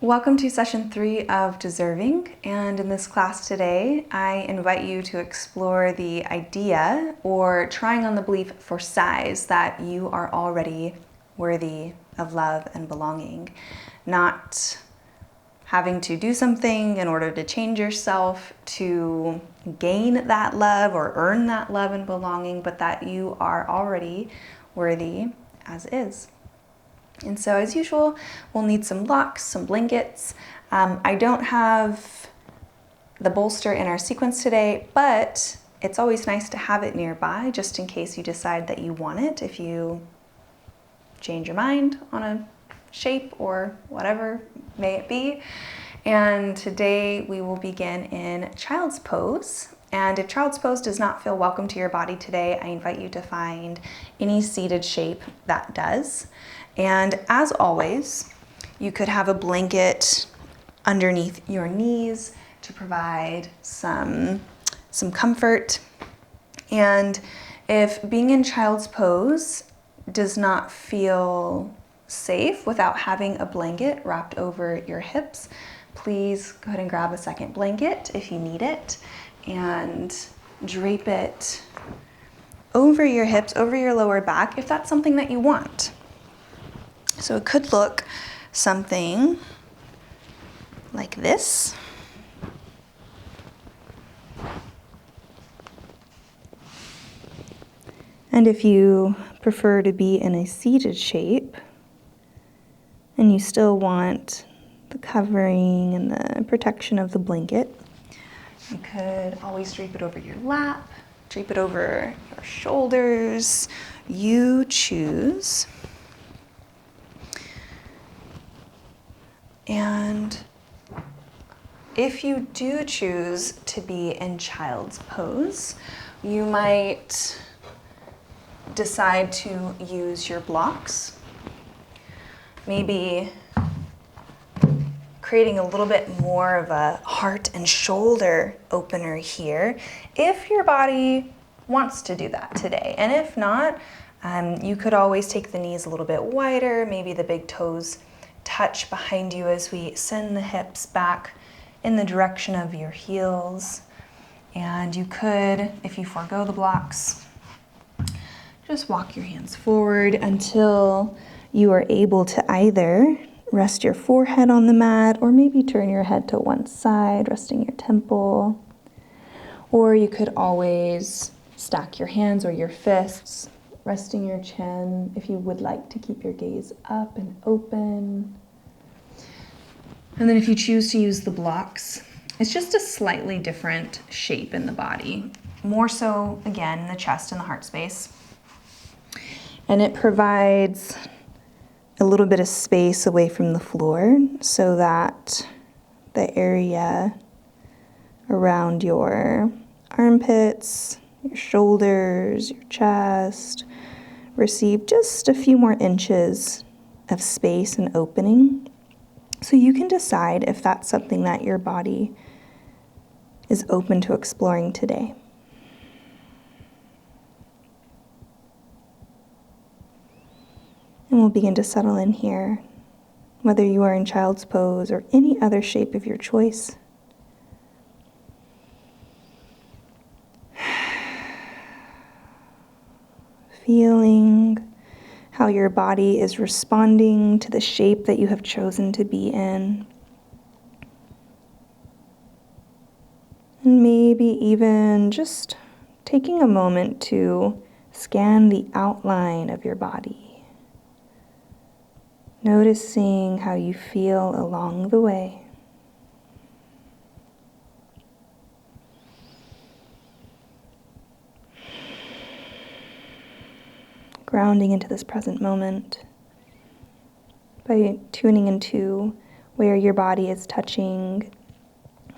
Welcome to session 3 of Deserving, and in this class today I invite you to explore the idea or trying on the belief for size that you are already worthy of love and belonging. Not having to do something in order to change yourself to gain that love or earn that love and belonging, but that you are already worthy as is. And so as usual, we'll need some blocks, some blankets. I don't have the bolster in our sequence today, but it's always nice to have it nearby just in case you decide that you want it, if you change your mind on a shape or whatever may it be. And today we will begin in child's pose. And if child's pose does not feel welcome to your body today, I invite you to find any seated shape that does. And as always, you could have a blanket underneath your knees to provide some comfort. And if being in child's pose does not feel safe without having a blanket wrapped over your hips, please go ahead and grab a second blanket if you need it and drape it over your hips, over your lower back, if that's something that you want. So it could look something like this. And if you prefer to be in a seated shape and you still want the covering and the protection of the blanket, you could always drape it over your lap, drape it over your shoulders. You choose. And if you do choose to be in child's pose, you might decide to use your blocks, maybe creating a little bit more of a heart and shoulder opener here, if your body wants to do that today. And if not, you could always take the knees a little bit wider, maybe the big toes touch behind you as we send the hips back in the direction of your heels. And you could, if you forego the blocks, just walk your hands forward until you are able to either rest your forehead on the mat or maybe turn your head to one side, resting your temple. Or you could always stack your hands or your fists, resting your chin if you would like to keep your gaze up and open. And then if you choose to use the blocks, it's just a slightly different shape in the body. More so, again, in the chest and the heart space. And it provides a little bit of space away from the floor so that the area around your armpits, your shoulders, your chest, receive just a few more inches of space and opening. So you can decide if that's something that your body is open to exploring today. And we'll begin to settle in here, whether you are in child's pose or any other shape of your choice. Feeling how your body is responding to the shape that you have chosen to be in. And maybe even just taking a moment to scan the outline of your body. Noticing how you feel along the way. Grounding into this present moment by tuning into where your body is touching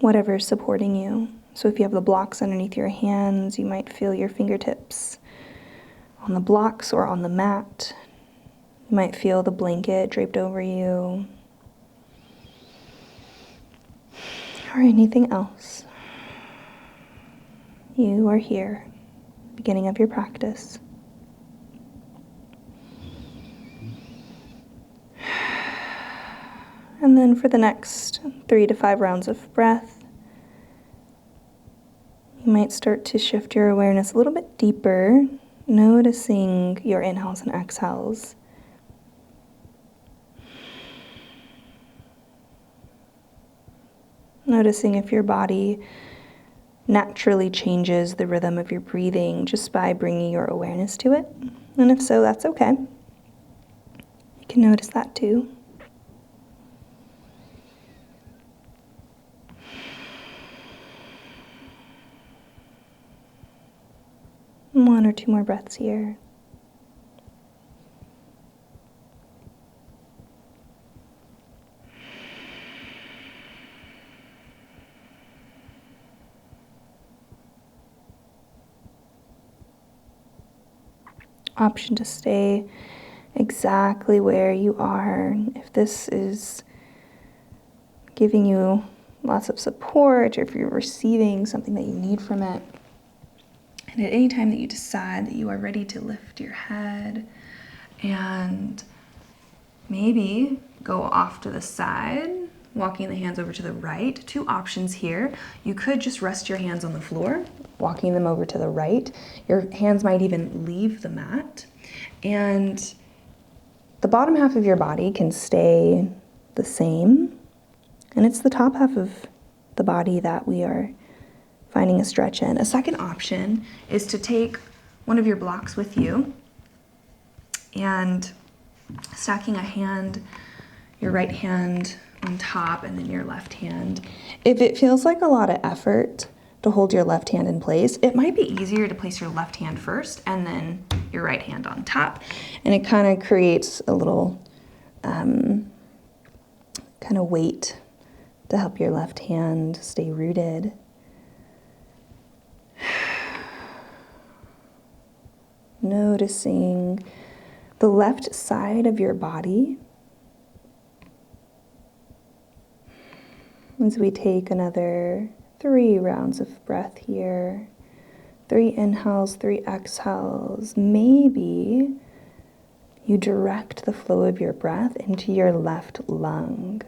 whatever is supporting you. So if you have the blocks underneath your hands, you might feel your fingertips on the blocks or on the mat. You might feel the blanket draped over you, or anything else. You are here, beginning of your practice. And And then for the next 3 to 5 rounds of breath, you might start to shift your awareness a little bit deeper, noticing your inhales and exhales. Noticing if your body naturally changes the rhythm of your breathing just by bringing your awareness to it. And if so, that's okay. You can notice that too. One or two more breaths here. Option to stay exactly where you are. If this is giving you lots of support, or if you're receiving something that you need from it. And at any time that you decide that you are ready to lift your head and maybe go off to the side, walking the hands over to the right. 2 options here. You could just rest your hands on the floor, walking them over to the right. Your hands might even leave the mat. And the bottom half of your body can stay the same. And it's the top half of the body that we are finding a stretch in. A second option is to take one of your blocks with you and stacking a hand, your right hand on top and then your left hand. If it feels like a lot of effort to hold your left hand in place, it might be easier to place your left hand first and then your right hand on top. And it kind of creates a little kind of weight to help your left hand stay rooted. Noticing the left side of your body as we take another 3 rounds of breath here. 3 inhales, 3 exhales. Maybe you direct the flow of your breath into your left lung.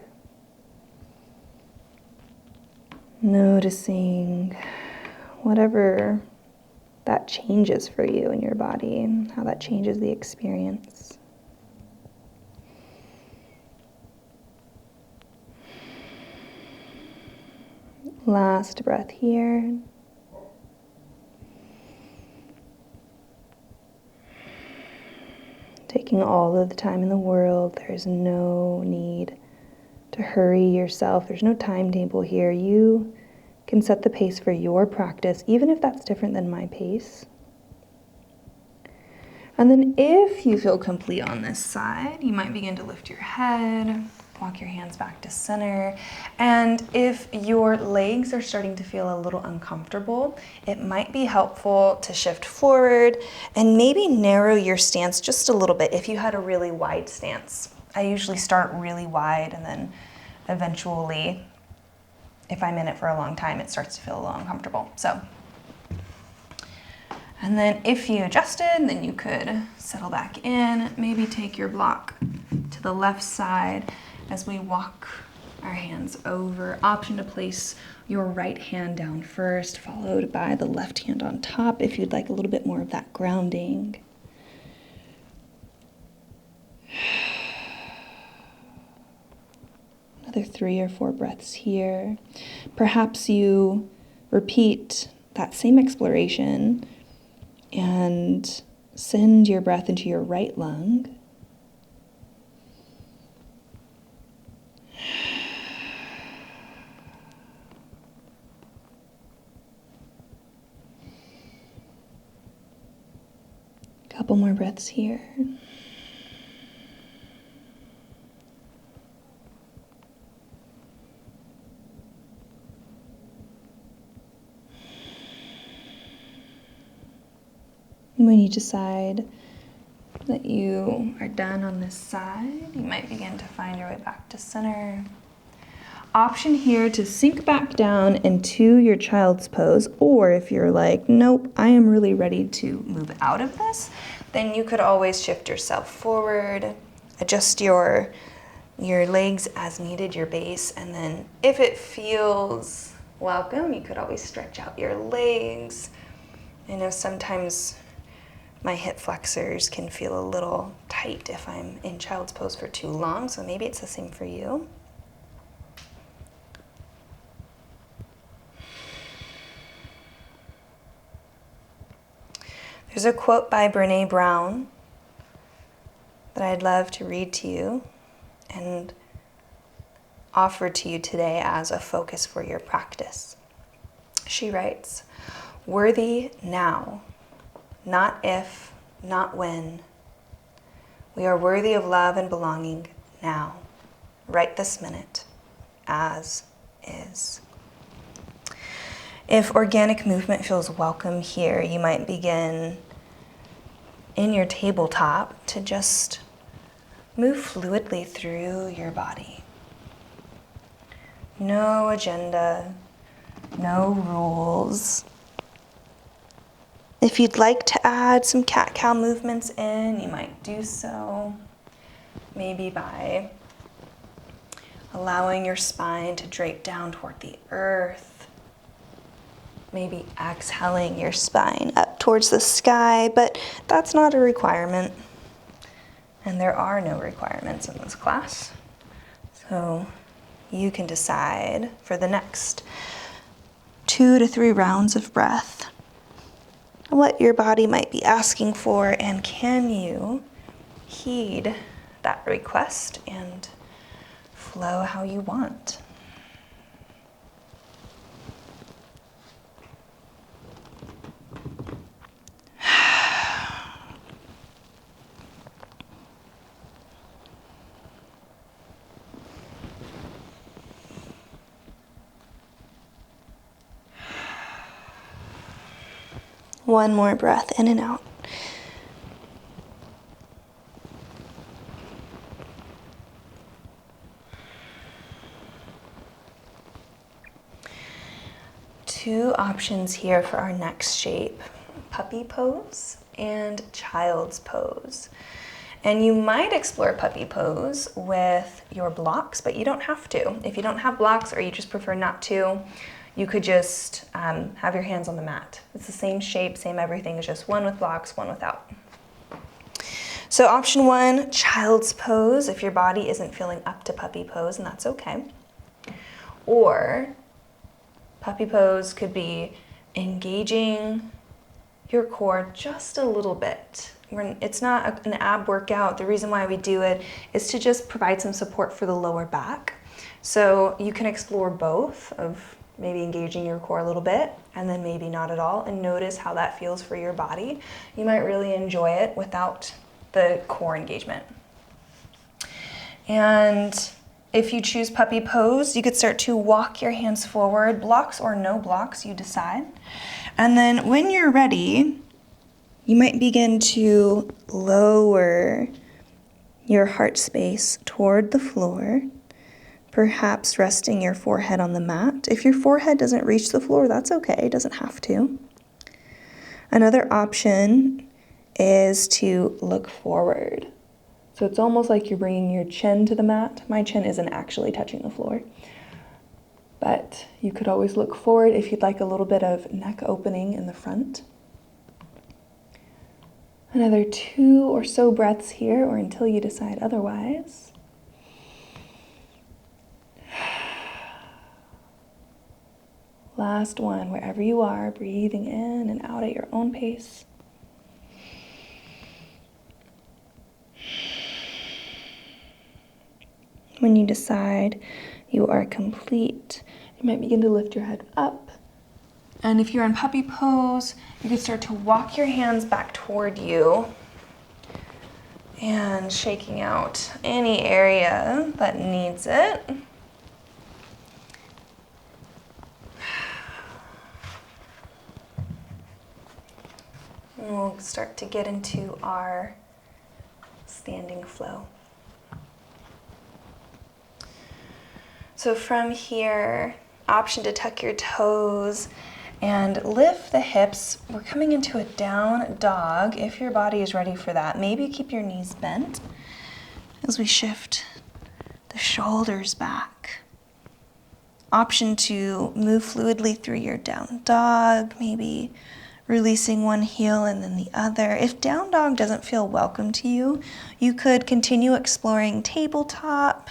Noticing whatever that changes for you in your body, and how that changes the experience. Last breath here. Taking all of the time in the world. There's no need to hurry yourself. There's no timetable here. You can set the pace for your practice, even if that's different than my pace. And then if you feel complete on this side, you might begin to lift your head, walk your hands back to center. And if your legs are starting to feel a little uncomfortable, it might be helpful to shift forward and maybe narrow your stance just a little bit if you had a really wide stance. I usually start really wide and then eventually, if I'm in it for a long time, it starts to feel a little uncomfortable. And then if you adjusted, then you could settle back in, maybe take your block to the left side as we walk our hands over. Option to place your right hand down first, followed by the left hand on top if you'd like a little bit more of that grounding. Another 3 or 4 breaths here. Perhaps you repeat that same exploration and send your breath into your right lung. Couple more breaths here. When you decide that you are done on this side, you might begin to find your way back to center. Option here to sink back down into your child's pose, or if you're like, nope, I am really ready to move out of this, then you could always shift yourself forward, adjust your your legs as needed, your base, and then if it feels welcome, you could always stretch out your legs. I know sometimes my hip flexors can feel a little tight if I'm in child's pose for too long, so maybe it's the same for you. There's a quote by Brené Brown that I'd love to read to you and offer to you today as a focus for your practice. She writes, "Worthy now, not if, not when. We are worthy of love and belonging now, right this minute, as is." If organic movement feels welcome here, you might begin in your tabletop to just move fluidly through your body. No agenda, no rules. If you'd like to add some cat-cow movements in, you might do so. Maybe by allowing your spine to drape down toward the earth. Maybe exhaling your spine up towards the sky, but that's not a requirement. And there are no requirements in this class. So you can decide for the next 2 to 3 rounds of breath what your body might be asking for, and can you heed that request and flow how you want. One more breath in and out. Two options here for our next shape: puppy pose and child's pose. And you might explore puppy pose with your blocks, but you don't have to. If you don't have blocks or you just prefer not to, you could just have your hands on the mat. It's the same shape, same everything, it's just one with blocks, one without. So option 1, child's pose, if your body isn't feeling up to puppy pose, and that's okay. Or puppy pose could be engaging your core just a little bit. It's not an ab workout. The reason why we do it is to just provide some support for the lower back. So you can explore both of maybe engaging your core a little bit and then maybe not at all, and notice how that feels for your body. You might really enjoy it without the core engagement. And if you choose puppy pose, you could start to walk your hands forward, blocks or no blocks, you decide. And then when you're ready, you might begin to lower your heart space toward the floor, perhaps resting your forehead on the mat. If your forehead doesn't reach the floor, that's okay, it doesn't have to. Another option is to look forward. So it's almost like you're bringing your chin to the mat. My chin isn't actually touching the floor. But you could always look forward if you'd like a little bit of neck opening in the front. Another 2 or so breaths here, or until you decide otherwise. Last one, wherever you are, breathing in and out at your own pace. When you decide you are complete, you might begin to lift your head up. And if you're in puppy pose, you can start to walk your hands back toward you and shaking out any area that needs it. And we'll start to get into our standing flow. So from here, option to tuck your toes and lift the hips. We're coming into a down dog if your body is ready for that. Maybe keep your knees bent as we shift the shoulders back. Option 2, move fluidly through your down dog, maybe releasing one heel and then the other. If down dog doesn't feel welcome to you, you could continue exploring tabletop,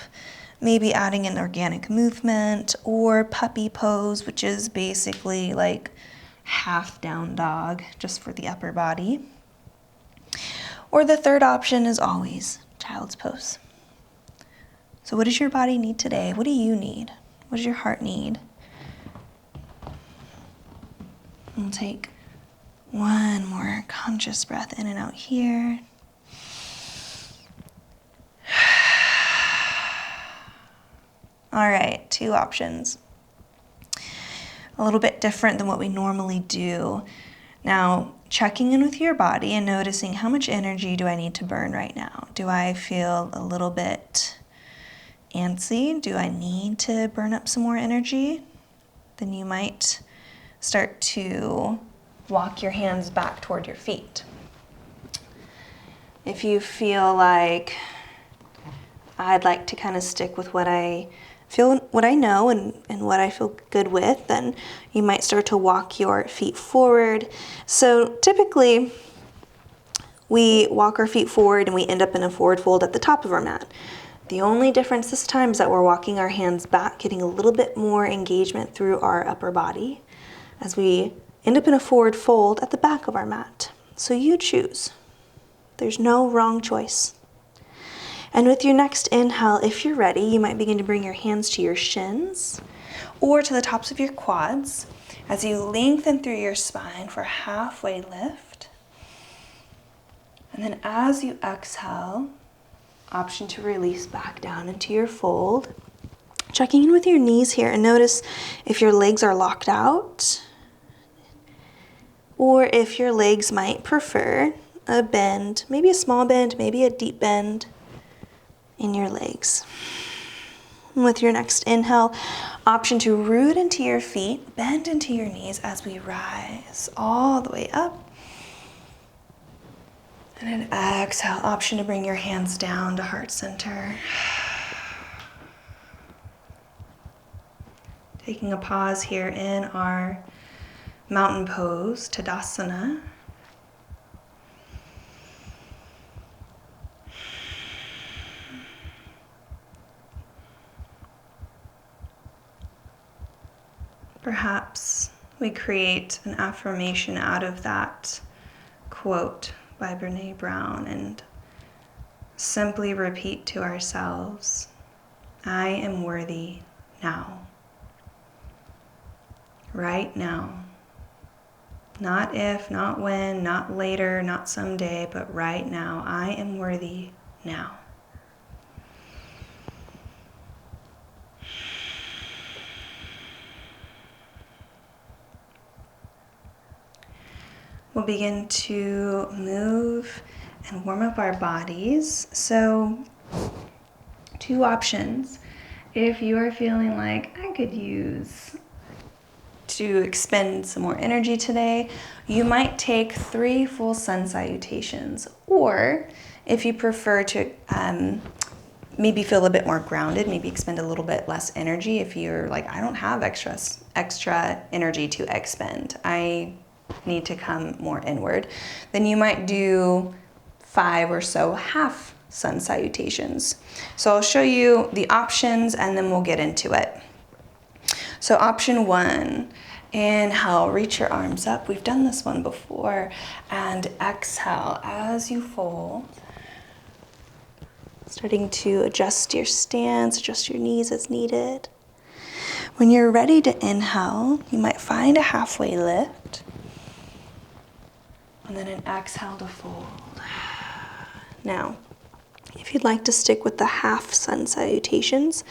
maybe adding an organic movement, or puppy pose, which is basically like half down dog, just for the upper body. Or the third option is always child's pose. So what does your body need today? What do you need? What does your heart need? We'll take one more conscious breath in and out here. All right, 2 options. A little bit different than what we normally do. Now, checking in with your body and noticing how much energy do I need to burn right now? Do I feel a little bit antsy? Do I need to burn up some more energy? Then you might start to walk your hands back toward your feet. If you feel like I'd like to kind of stick with what I feel, what I know and what I feel good with, then you might start to walk your feet forward. So typically we walk our feet forward and we end up in a forward fold at the top of our mat. The only difference this time is that we're walking our hands back, getting a little bit more engagement through our upper body as we end up in a forward fold at the back of our mat. So you choose. There's no wrong choice. And with your next inhale, if you're ready, you might begin to bring your hands to your shins or to the tops of your quads as you lengthen through your spine for a halfway lift. And then as you exhale, option to release back down into your fold. Checking in with your knees here and notice if your legs are locked out or if your legs might prefer a bend, maybe a small bend, maybe a deep bend in your legs. And with your next inhale, option to root into your feet, bend into your knees as we rise all the way up. And an exhale, option to bring your hands down to heart center. Taking a pause here in our mountain pose, Tadasana. Perhaps we create an affirmation out of that quote by Brené Brown and simply repeat to ourselves, I am worthy now. Right now. Not if, not when, not later, not someday, but right now. I am worthy now. We'll begin to move and warm up our bodies. So, 2 options. If you are feeling like I could use to expend some more energy today, you might take 3 full sun salutations. Or if you prefer to maybe feel a bit more grounded, maybe expend a little bit less energy. If you're like, I don't have extra energy to expend, I need to come more inward, then you might do 5 or so half sun salutations. So I'll show you the options and then we'll get into it. So option 1, inhale, reach your arms up. We've done this one before. And exhale as you fold. Starting to adjust your stance, adjust your knees as needed. When you're ready to inhale, you might find a halfway lift. And then an exhale to fold. Now, if you'd like to stick with the half sun salutations,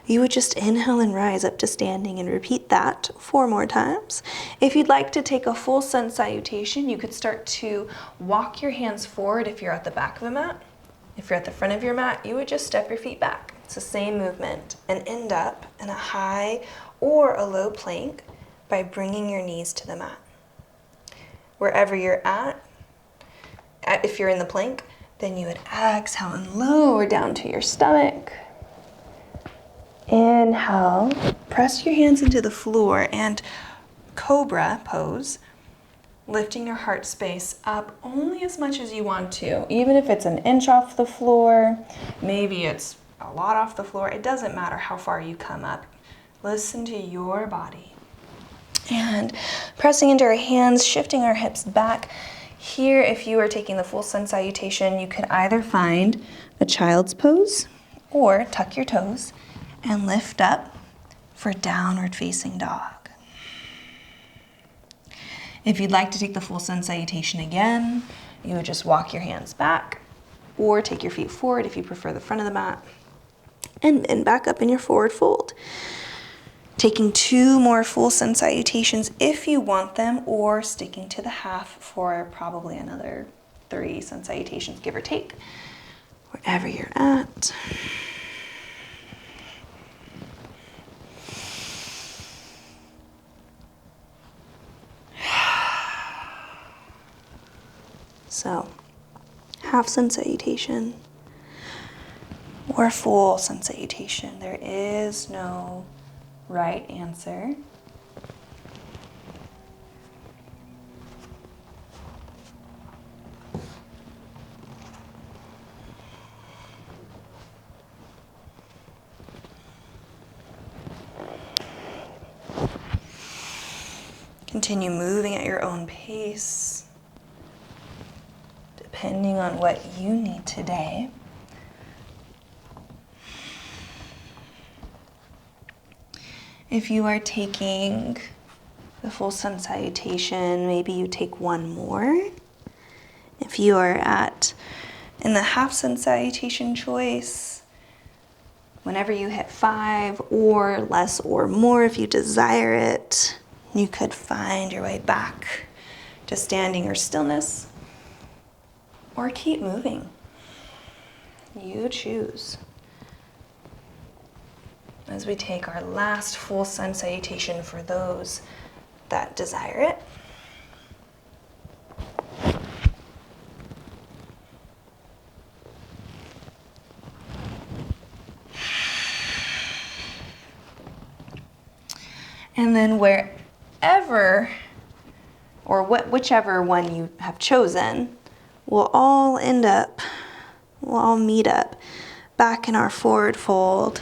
you would just inhale and rise up to standing and repeat that 4 more times. If you'd like to take a full sun salutation, you could start to walk your hands forward if you're at the back of the mat. If you're at the front of your mat, you would just step your feet back. It's the same movement and end up in a high or a low plank by bringing your knees to the mat. Wherever you're at, if you're in the plank, then you would exhale and lower down to your stomach. Inhale, press your hands into the floor and cobra pose, lifting your heart space up only as much as you want to. Even if it's an inch off the floor, maybe it's a lot off the floor, it doesn't matter how far you come up. Listen to your body. And pressing into our hands, shifting our hips back. Here, if you are taking the full sun salutation, you could either find a child's pose or tuck your toes and lift up for downward facing dog. If you'd like to take the full sun salutation again, you would just walk your hands back or take your feet forward if you prefer the front of the mat, and then back up in your forward fold. Taking 2 more full sun salutations if you want them, or sticking to the half for probably another 3 sun salutations, give or take, wherever you're at. So, half sun salutation or full sun salutation. There is no right answer. Continue moving at your own pace, depending on what you need today. If you are taking the full sun salutation, maybe you take 1 more. If you are in the half sun salutation choice, whenever you hit 5 or less or more, if you desire it, you could find your way back to standing or stillness, or keep moving. You choose. As we take our last full sun salutation for those that desire it. And then wherever or whichever one you have chosen, we'll all meet up back in our forward fold.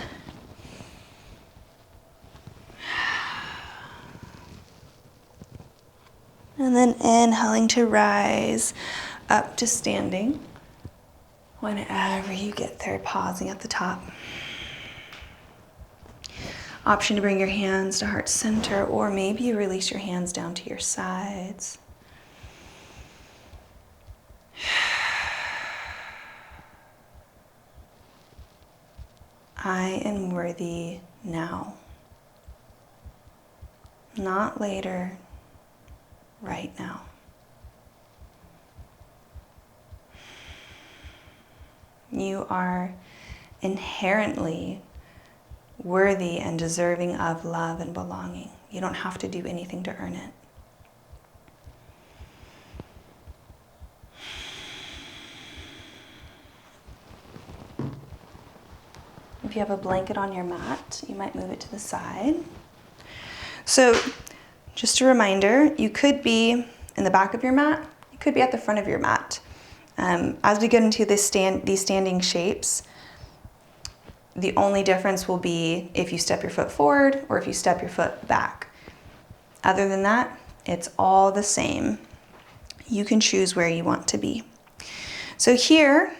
And then inhaling to rise up to standing. Whenever you get there, pausing at the top. Option to bring your hands to heart center, or maybe you release your hands down to your sides. I am worthy now. Not later, right now. You are inherently worthy and deserving of love and belonging. You don't have to do anything to earn it. If you have a blanket on your mat, you might move it to the side. So, just a reminder, you could be in the back of your mat, you could be at the front of your mat. As we get into these standing shapes, the only difference will be if you step your foot forward or if you step your foot back. Other than that, it's all the same. You can choose where you want to be. So here,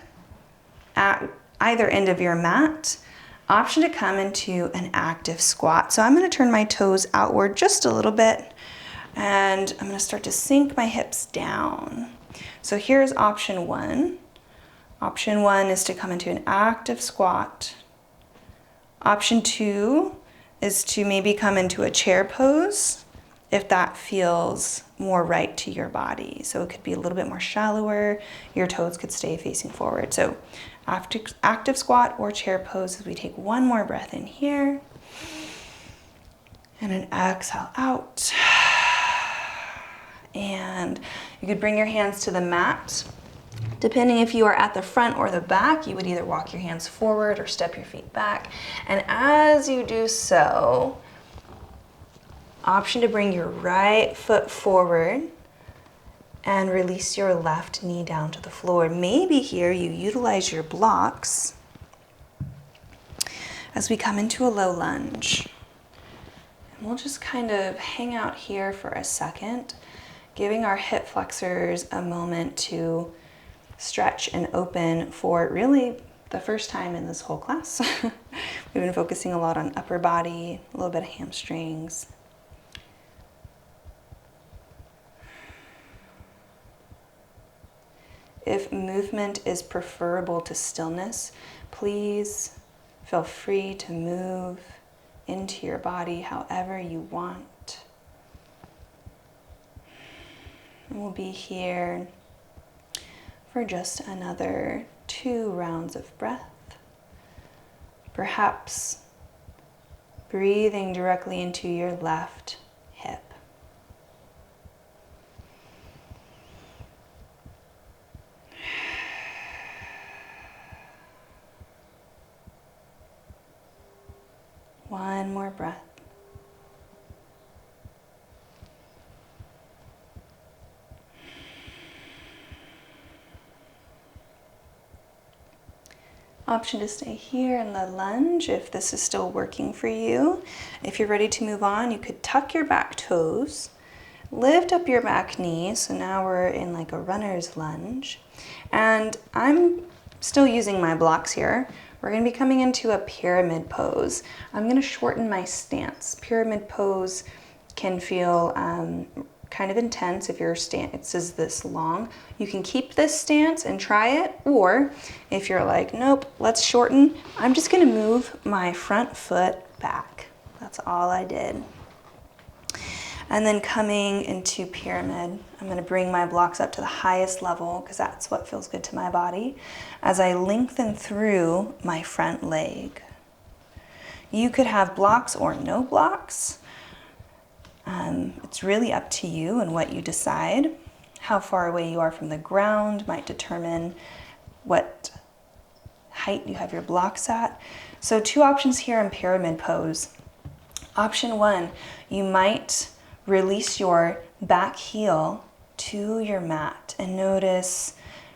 at either end of your mat, option to come into an active squat. So I'm going to turn my toes outward just a little bit, and I'm going to start to sink my hips down. So here's option 1. Option 1 is to come into an active squat. Option 2 is to maybe come into a chair pose if that feels more right to your body. So it could be a little bit more shallower. Your toes could stay facing forward. So active squat or chair pose as we take 1 more breath in here. And an exhale out. And you could bring your hands to the mat Depending if you are at the front or the back, you would either walk your hands forward or step your feet back. And as you do so, option to bring your right foot forward and release your left knee down to the floor. Maybe here you utilize your blocks as we come into a low lunge. And we'll just kind of hang out here for a second, giving our hip flexors a moment to stretch and open for really the first time in this whole class. We've been focusing a lot on upper body, a little bit of hamstrings. If movement is preferable to stillness, please feel free to move into your body however you want. And we'll be here for just another 2 rounds of breath. Perhaps breathing directly into your left hip. One more breath. Option to stay here in the lunge if this is still working for you. If you're ready to move on, you could tuck your back toes, lift up your back knee. So now we're in like a runner's lunge. And I'm still using my blocks here. We're going to be coming into a pyramid pose. I'm going to shorten my stance. Pyramid pose can feel kind of intense if your stance is this long. You can keep this stance and try it, or if you're like, nope, let's shorten, I'm just going to move my front foot back. That's all I did. And then coming into pyramid, I'm going to bring my blocks up to the highest level because that's what feels good to my body as I lengthen through my front leg. You could have blocks or no blocks. It's really up to you and what you decide. How far away you are from the ground might determine what height you have your blocks at. So 2 options here in pyramid pose. Option 1, you might release your back heel to your mat and notice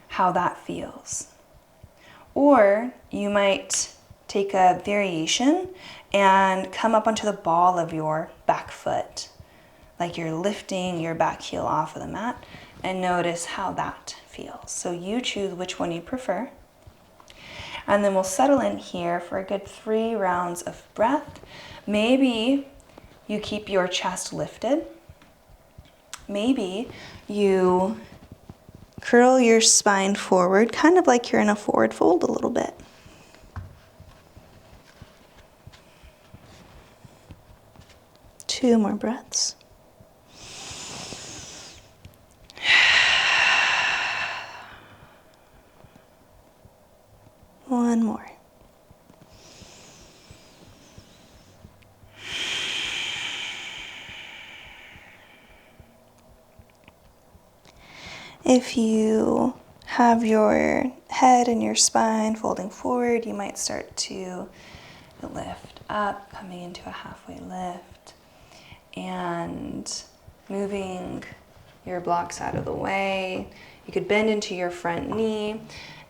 how that feels. Or you might take a variation and come up onto the ball of your back foot, like you're lifting your back heel off of the mat, and notice how that feels. So you choose which one you prefer. And then we'll settle in here for a good 3 rounds of breath. Maybe you keep your chest lifted. Maybe you curl your spine forward, kind of like you're in a forward fold a little bit. Two more breaths. One more. If you have your head and your spine folding forward, you might start to lift up, coming into a halfway lift, and moving your blocks out of the way. You could bend into your front knee.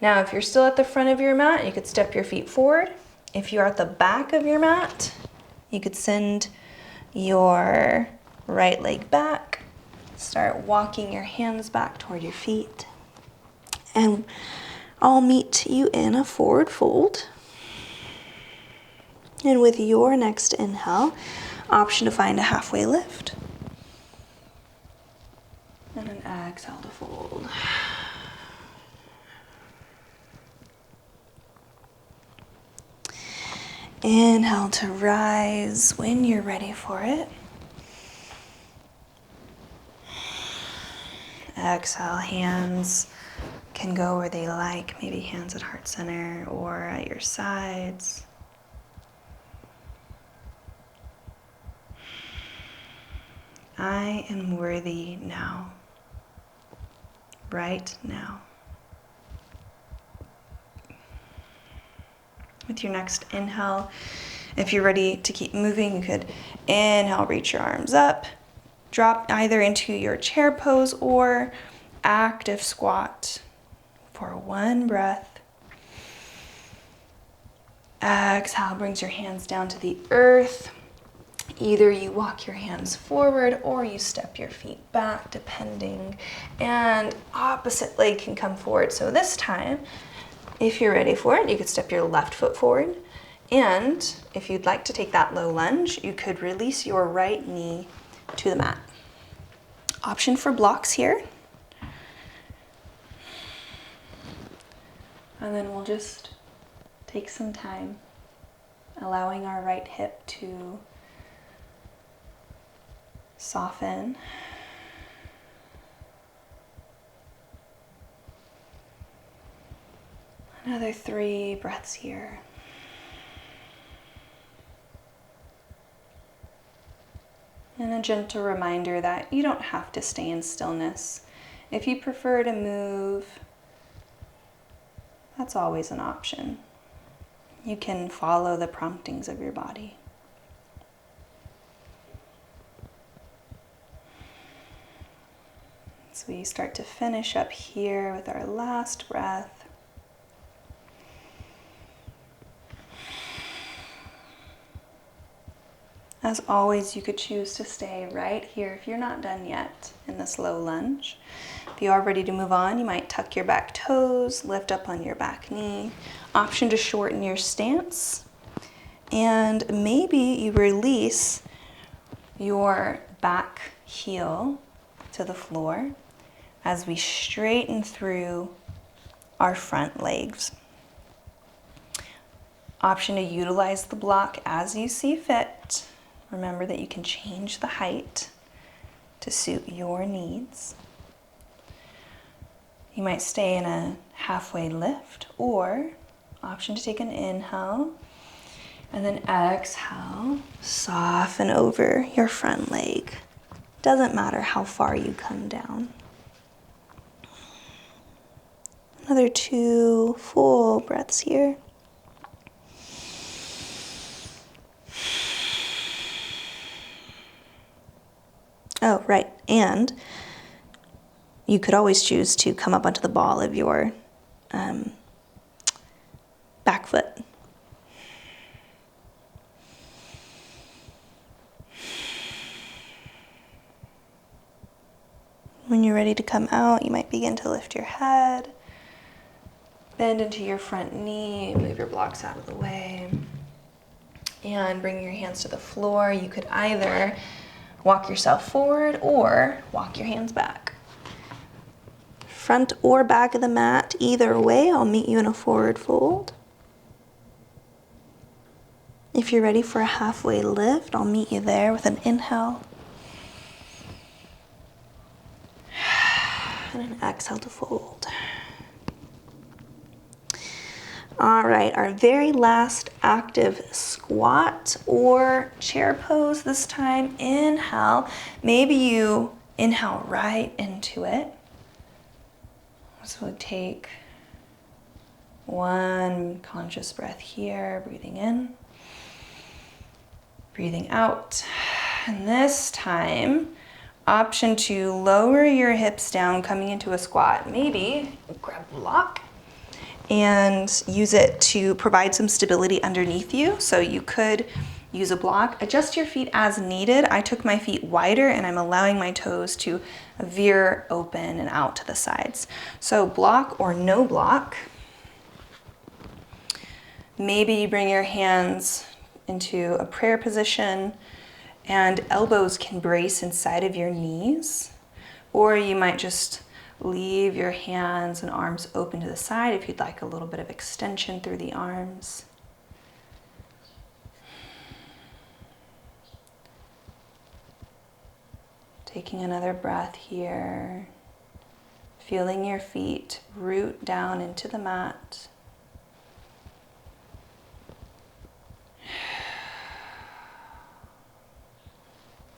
Now, if you're still at the front of your mat, you could step your feet forward. If you're at the back of your mat, you could send your right leg back. Start walking your hands back toward your feet. And I'll meet you in a forward fold. And with your next inhale, option to find a halfway lift. And an exhale to fold. Inhale to rise when you're ready for it. Exhale, hands can go where they like, maybe hands at heart center or at your sides. I am worthy now, right now. with your next inhale. If you're ready to keep moving, you could inhale, reach your arms up, drop either into your chair pose or active squat for one breath. Exhale, brings your hands down to the earth. Either you walk your hands forward or you step your feet back, depending. And opposite leg can come forward. So this time, if you're ready for it, you could step your left foot forward. And if you'd like to take that low lunge, you could release your right knee to the mat. Option for blocks here. And then we'll just take some time, allowing our right hip to soften. Another 3 breaths here. And a gentle reminder that you don't have to stay in stillness. If you prefer to move, that's always an option. You can follow the promptings of your body. So we start to finish up here with our last breath. As always, you could choose to stay right here if you're not done yet in this low lunge. If you are ready to move on, you might tuck your back toes, lift up on your back knee. Option to shorten your stance. And maybe you release your back heel to the floor as we straighten through our front legs. Option to utilize the block as you see fit. Remember that you can change the height to suit your needs. You might stay in a halfway lift, or option to take an inhale and then exhale, soften over your front leg. Doesn't matter how far you come down. Another 2 full breaths here. Oh, right, and you could always choose to come up onto the ball of your back foot. When you're ready to come out, you might begin to lift your head, bend into your front knee, move your blocks out of the way, and bring your hands to the floor. You could either walk yourself forward or walk your hands back. Front or back of the mat, either way, I'll meet you in a forward fold. If you're ready for a halfway lift, I'll meet you there with an inhale and an exhale to fold. All right, our very last active squat or chair pose this time. Inhale. Maybe you inhale right into it. So take one conscious breath here, breathing in, breathing out. And this time, option to lower your hips down, coming into a squat. Maybe grab a block and use it to provide some stability underneath you. So you could use a block, adjust your feet as needed. I took my feet wider and I'm allowing my toes to veer open and out to the sides. So block or no block. Maybe you bring your hands into a prayer position and elbows can brace inside of your knees, or you might just leave your hands and arms open to the side if you'd like a little bit of extension through the arms. Taking another breath here, feeling your feet root down into the mat.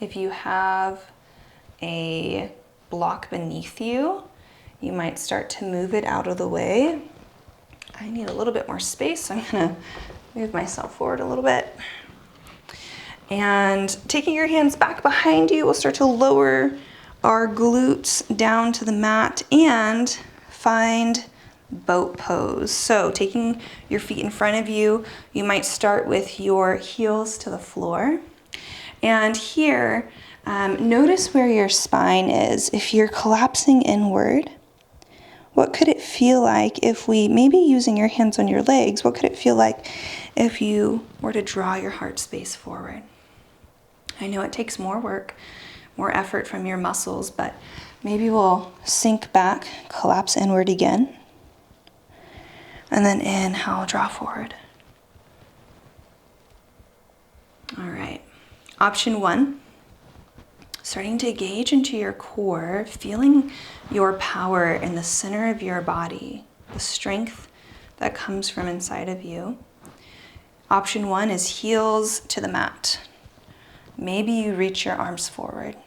If you have a block beneath you, you might start to move it out of the way. I need a little bit more space, so I'm gonna Move myself forward a little bit. And taking your hands back behind you, we'll start to lower our glutes down to the mat and find boat pose. So taking your feet in front of you, you might start with your heels to the floor. And here, notice where your spine is. If you're collapsing inward, what could it feel like if we, maybe using your hands on your legs, what could it feel like if you were to draw your heart space forward? I know it takes more work, more effort from your muscles, but maybe we'll sink back, collapse inward again, and then inhale, draw forward. All right. Option 1, starting to engage into your core, feeling your power in the center of your body, the strength that comes from inside of you. Option 1 is heels to the mat. Maybe you reach your arms forward.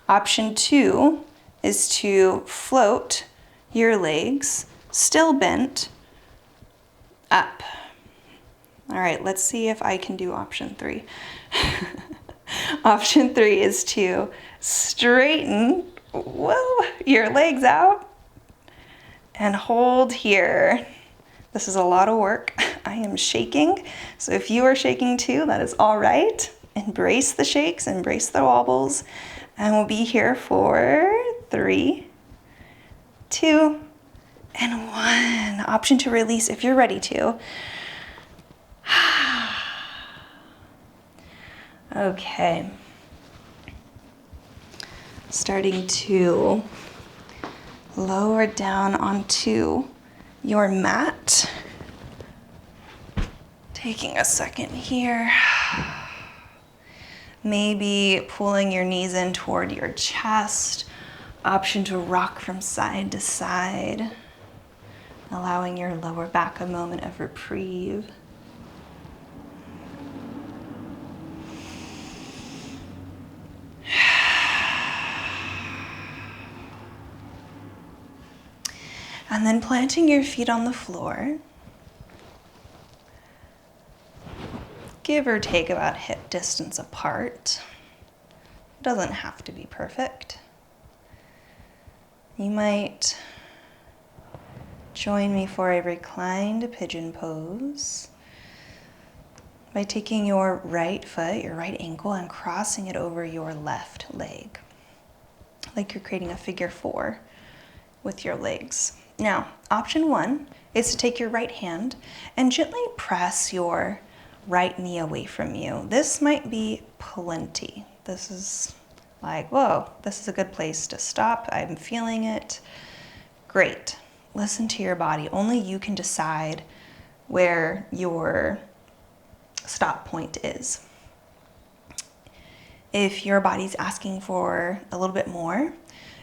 Option 2 is to float your legs, still bent, up. All right, let's see if I can do option 3. Option 3 is to straighten, your legs out and hold here. This is a lot of work. I am shaking, so if you are shaking too, that is all right. Embrace the shakes, embrace the wobbles, and we'll be here for 3, 2, and 1. Option to release if you're ready to. Okay. Starting to lower down onto your mat. Taking a second here. Maybe pulling your knees in toward your chest. Option to rock from side to side. Allowing your lower back a moment of reprieve. And then planting your feet on the floor. Give or take about hip distance apart. It doesn't have to be perfect. You might join me for a reclined pigeon pose by taking your right foot, your right ankle, and crossing it over your left leg, like you're creating a figure 4 with your legs. Now, option 1 is to take your right hand and gently press your right knee away from you. This might be plenty. This is like, whoa, this is a good place to stop. I'm feeling it. Great. Listen to your body. Only you can decide where your stop point is. If your body's asking for a little bit more,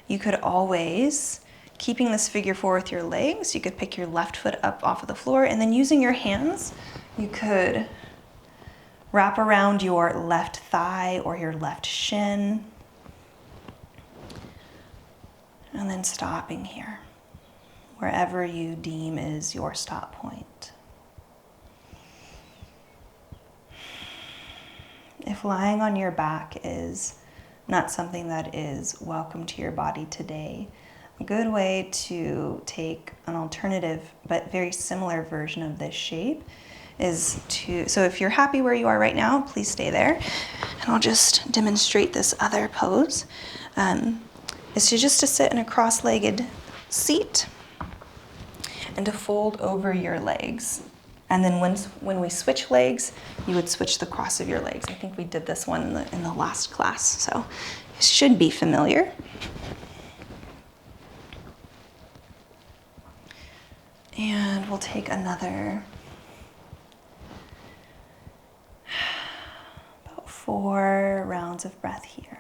you could always, keeping this figure 4 with your legs, you could pick your left foot up off of the floor, and then using your hands, you could wrap around your left thigh or your left shin, and then stopping here, wherever you deem is your stop point. If lying on your back is not something that is welcome to your body today, a good way to take an alternative but very similar version of this shape is to, so if you're happy where you are right now, please stay there. And I'll just demonstrate this other pose. Is to just to sit in a cross-legged seat and to fold over your legs. And then when we switch legs, you would switch the cross of your legs. I think we did this one in the last class, so it should be familiar. And we'll take another about 4 rounds of breath here.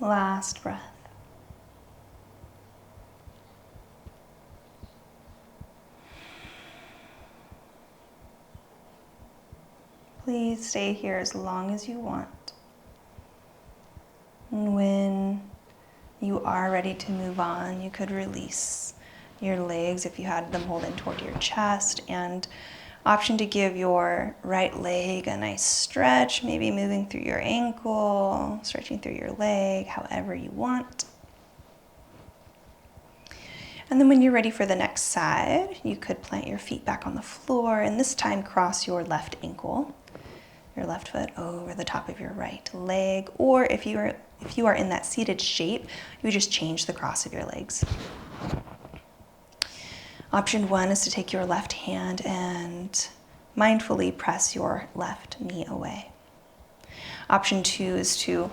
Last breath. Please stay here as long as you want. And when you are ready to move on, you could release your legs if you had them hold in toward your chest, and option to give your right leg a nice stretch, maybe moving through your ankle, stretching through your leg, however you want. And then when you're ready for the next side, you could plant your feet back on the floor, and this time cross your left ankle, your left foot over the top of your right leg, or if you are in that seated shape, you would just change the cross of your legs. Option 1 is to take your left hand and mindfully press your left knee away. Option 2 is to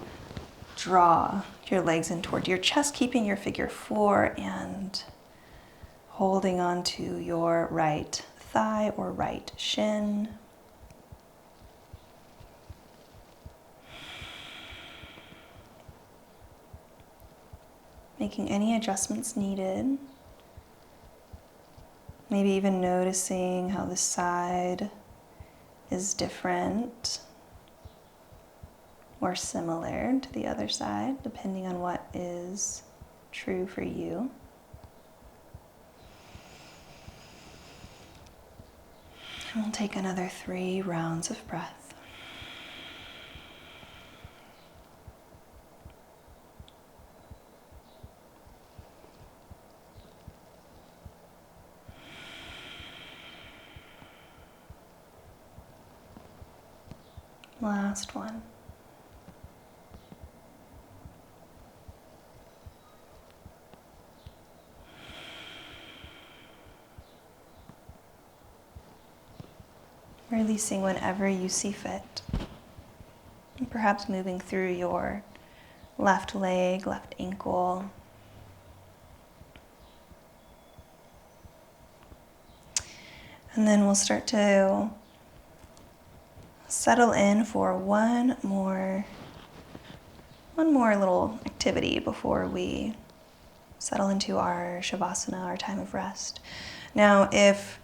draw your legs in toward your chest, keeping your figure 4 and holding on to your right thigh or right shin. Making any adjustments needed. Maybe even noticing how the side is different or similar to the other side, depending on what is true for you. And we'll take another 3 rounds of breath. Last one. Releasing whenever you see fit. And perhaps moving through your left leg, left ankle. And then we'll start to settle in for one more little activity before we settle into our Shavasana, our time of rest. Now, if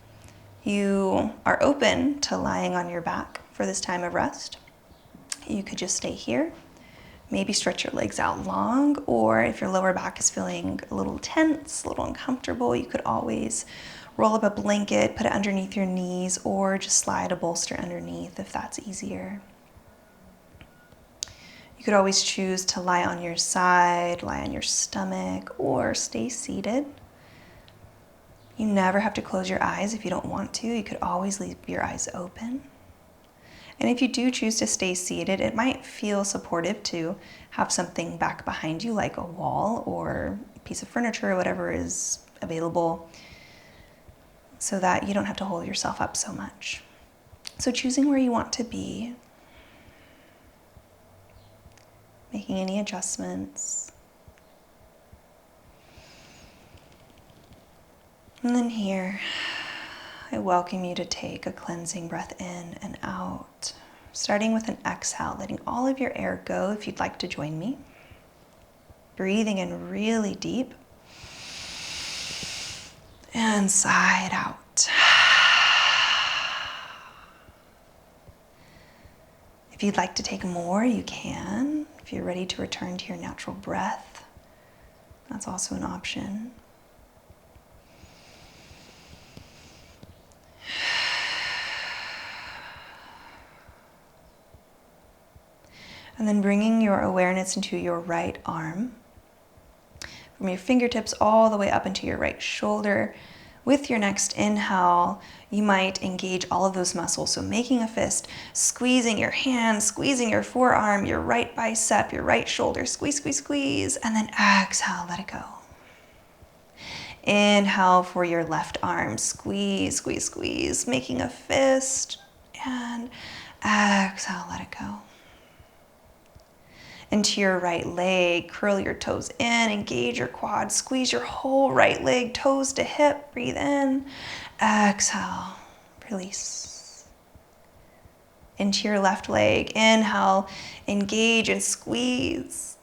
you are open to lying on your back for this time of rest, you could just stay here. Maybe stretch your legs out long, or if your lower back is feeling a little tense, a little uncomfortable, you could always roll up a blanket, put it underneath your knees, or just slide a bolster underneath if that's easier. You could always choose to lie on your side, lie on your stomach, or stay seated. You never have to close your eyes if you don't want to. You could always leave your eyes open. And if you do choose to stay seated, it might feel supportive to have something back behind you, like a wall or a piece of furniture or whatever is available, so that you don't have to hold yourself up so much. So choosing where you want to be, making any adjustments. And then here, I welcome you to take a cleansing breath in and out, starting with an exhale, letting all of your air go if you'd like to join me. Breathing in really deep. And sigh it out. If you'd like to take more, you can. If you're ready to return to your natural breath, that's also an option. And then bringing your awareness into your right arm, from your fingertips all the way up into your right shoulder. With your next inhale, you might engage all of those muscles. So making a fist, squeezing your hand, squeezing your forearm, your right bicep, your right shoulder, squeeze, squeeze, squeeze, and then exhale, let it go. Inhale for your left arm, squeeze, squeeze, squeeze, making a fist, and exhale, let it go. Into your right leg, curl your toes in, engage your quads, squeeze your whole right leg, toes to hip, breathe in, exhale, release. Into your left leg, inhale, engage and squeeze,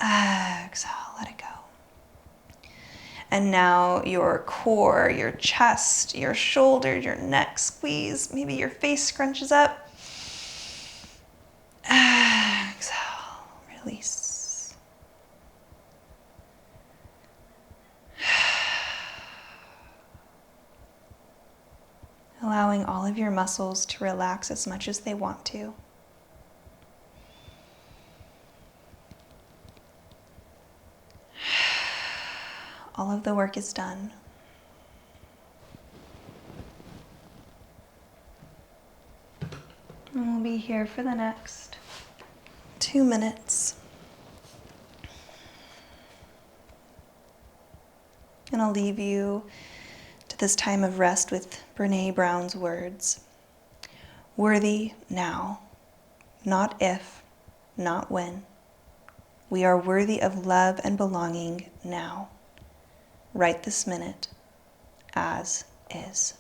Exhale, let it go. And now your core, your chest, your shoulders, your neck squeeze. Maybe your face scrunches up. Exhale, release. Allowing all of your muscles to relax as much as they want to. All of the work is done. And we'll be here for the next 2 minutes. And I'll leave you to this time of rest with Brené Brown's words. Worthy now, not if, not when. We are worthy of love and belonging now, right this minute, as is.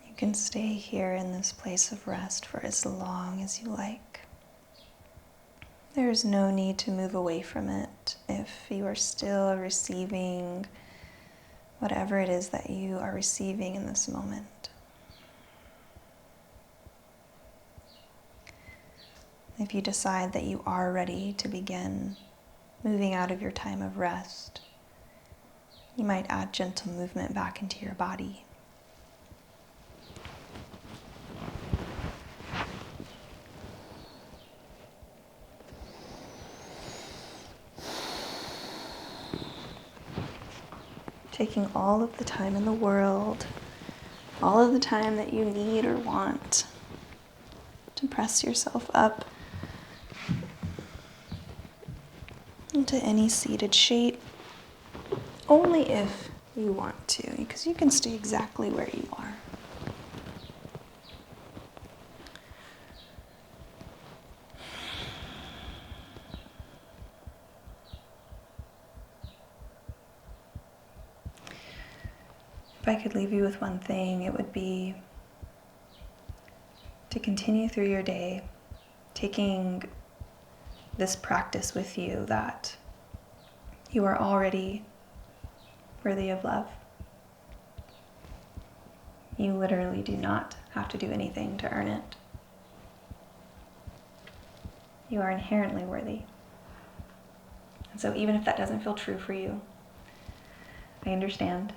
You can stay here in this place of rest for as long as you like. There is no need to move away from it if you are still receiving whatever it is that you are receiving in this moment. If you decide that you are ready to begin moving out of your time of rest, you might add gentle movement back into your body. Taking all of the time in the world, all of the time that you need or want to press yourself up into any seated shape, only if you want to, because you can stay exactly where you are. If I could leave you with one thing, it would be to continue through your day, taking this practice with you that you are already worthy of love. You literally do not have to do anything to earn it. You are inherently worthy. And so even if that doesn't feel true for you, I understand.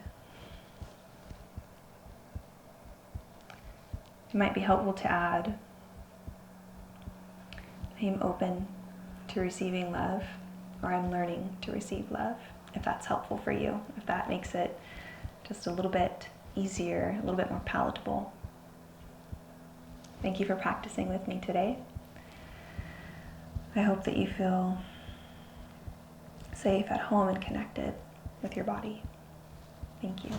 It might be helpful to add, I am open to receiving love, or I'm learning to receive love, if that's helpful for you, if that makes it just a little bit easier, a little bit more palatable. Thank you for practicing with me today. I hope that you feel safe at home and connected with your body. Thank you.